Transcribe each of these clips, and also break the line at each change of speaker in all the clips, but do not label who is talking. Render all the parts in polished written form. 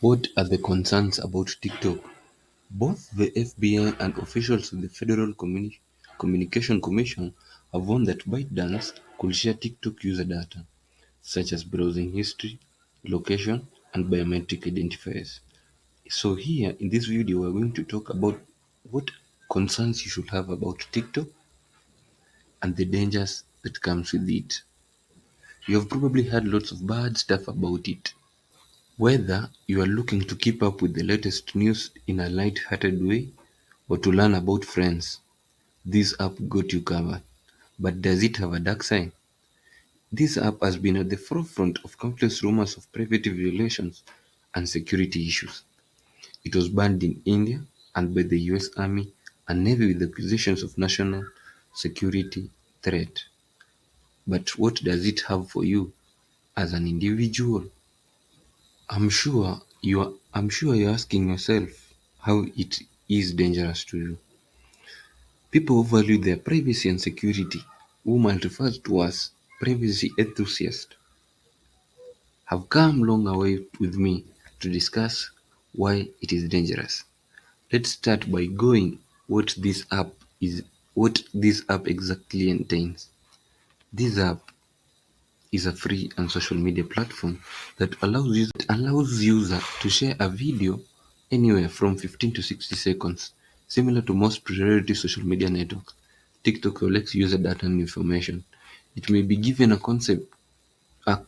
What are the concerns about TikTok? Both the FBI and officials of the Federal Communication Commission have warned that ByteDance could share TikTok user data, such as browsing history, location, and biometric identifiers. So here in this video, we're going to talk about what concerns you should have about TikTok and the dangers that comes with it. You have probably heard lots of bad stuff about it. Whether you are looking to keep up with the latest news in a light-hearted way or to learn about friends, this app got you covered. But does it have a dark side? This app has been at the forefront of countless rumors of privacy violations and security issues. It was banned in India and by the US Army and Navy with accusations of national security threat. But what does it have for you as an individual? I'm sure you're asking yourself how it is dangerous to you. People who value their privacy and security, whom one refers to as privacy enthusiasts, have come long way with me to discuss why it is dangerous. Let's start by going what this app exactly entails. This app is a free and social media platform that allows user to share a video anywhere from 15 to 60 seconds. Similar to most priority social media networks, TikTok collects user data and information. It may be given a concept uh,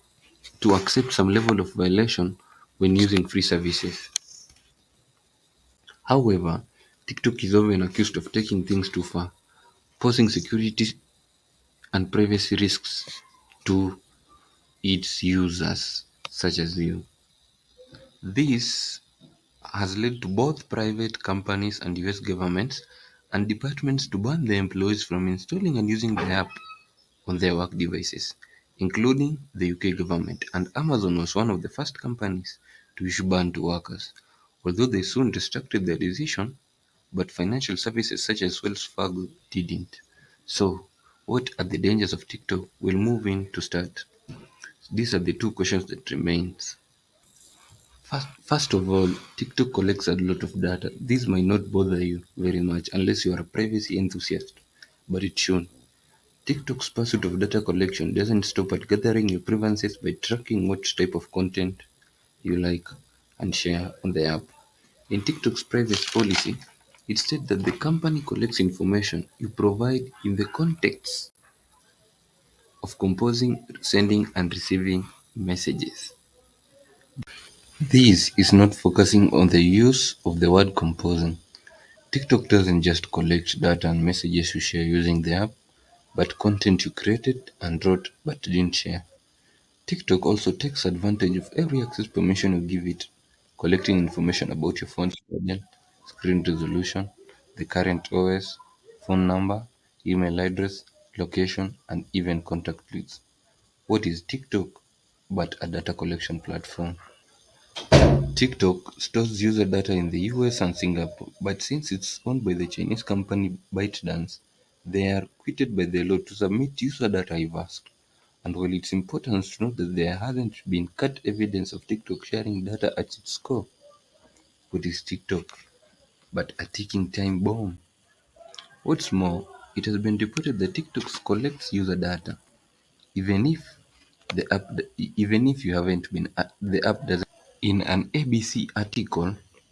to accept some level of violation when using free services. However, TikTok is often accused of taking things too far, posing security and privacy risks to its users, such as you. This has led to both private companies and US governments and departments to ban their employees from installing and using the app on their work devices, including the UK government, and Amazon was one of the first companies to issue ban to workers, although they soon restricted their decision, but financial services such as Wells Fargo didn't. So, what are the dangers of TikTok? We'll move in to start. These are the two questions that remains. First of all, TikTok collects a lot of data. This might not bother you very much unless you are a privacy enthusiast, but it should. TikTok's pursuit of data collection doesn't stop at gathering your preferences by tracking what type of content you like and share on the app. In TikTok's privacy policy, it states that the company collects information you provide in the context of composing, sending, and receiving messages. This is not focusing on the use of the word composing. TikTok doesn't just collect data and messages you share using the app, but content you created and wrote but didn't share. TikTok also takes advantage of every access permission you give it, collecting information about your phone's model, screen resolution, the current OS, phone number, email address, location, and even contact leads. What is TikTok but a data collection platform? TikTok stores user data in the US and Singapore, but since it's owned by the Chinese company ByteDance, they are required by the law to submit user data if asked. And while it's important to note that there hasn't been cut evidence of TikTok sharing data at its core, what is TikTok but a ticking time bomb? What's more, it has been reported that TikTok collects user data, even if even if you haven't been the app doesn't. In an ABC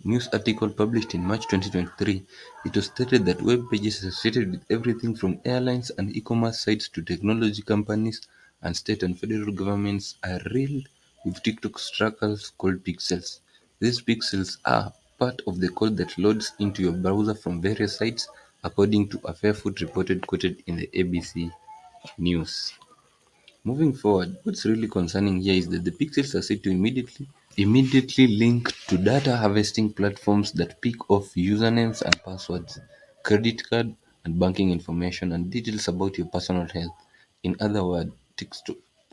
news article published in March 2023, it was stated that web pages associated with everything from airlines and e-commerce sites to technology companies and state and federal governments are riddled with TikTok trackers called pixels. These pixels are part of the code that loads into your browser from various sites, according to a Fairfoot reported quoted in the ABC News. Moving forward, what's really concerning here is that the pixels are said to immediately link to data harvesting platforms that pick off usernames and passwords, credit card and banking information, and details about your personal health. In other words,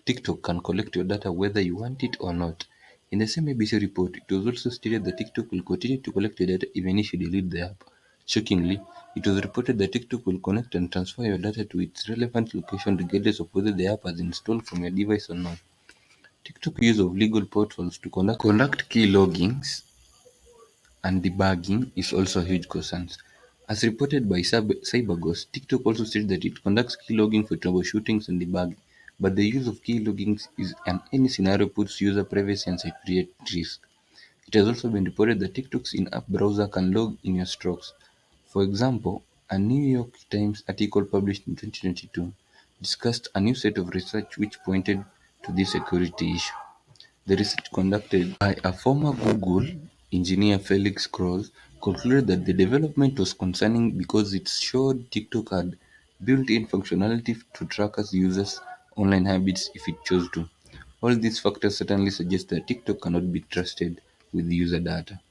TikTok can collect your data whether you want it or not. In the same ABC report, it was also stated that TikTok will continue to collect your data even if you delete the app. Shockingly, it was reported that TikTok will connect and transfer your data to its relevant location regardless of whether the app has installed from your device or not. TikTok use of legal portals to conduct key loggings and debugging is also a huge concern. As reported by CyberGhost, TikTok also states that it conducts key logging for troubleshootings and debugging, but the use of key loggings is in any scenario puts user privacy and security at risk. It has also been reported that TikTok's in-app browser can log in your strokes. For example, a New York Times article published in 2022 discussed a new set of research which pointed to this security issue. The research conducted by a former Google engineer, Felix Kroes, concluded that the development was concerning because it showed TikTok had built-in functionality to track users' online habits if it chose to. All these factors certainly suggest that TikTok cannot be trusted with user data.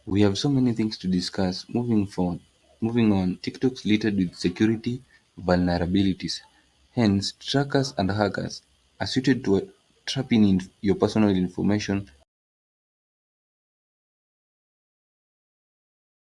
We have so many things to discuss. Moving on, TikTok's littered with security vulnerabilities. Hence, trackers and hackers are suited to trapping your personal information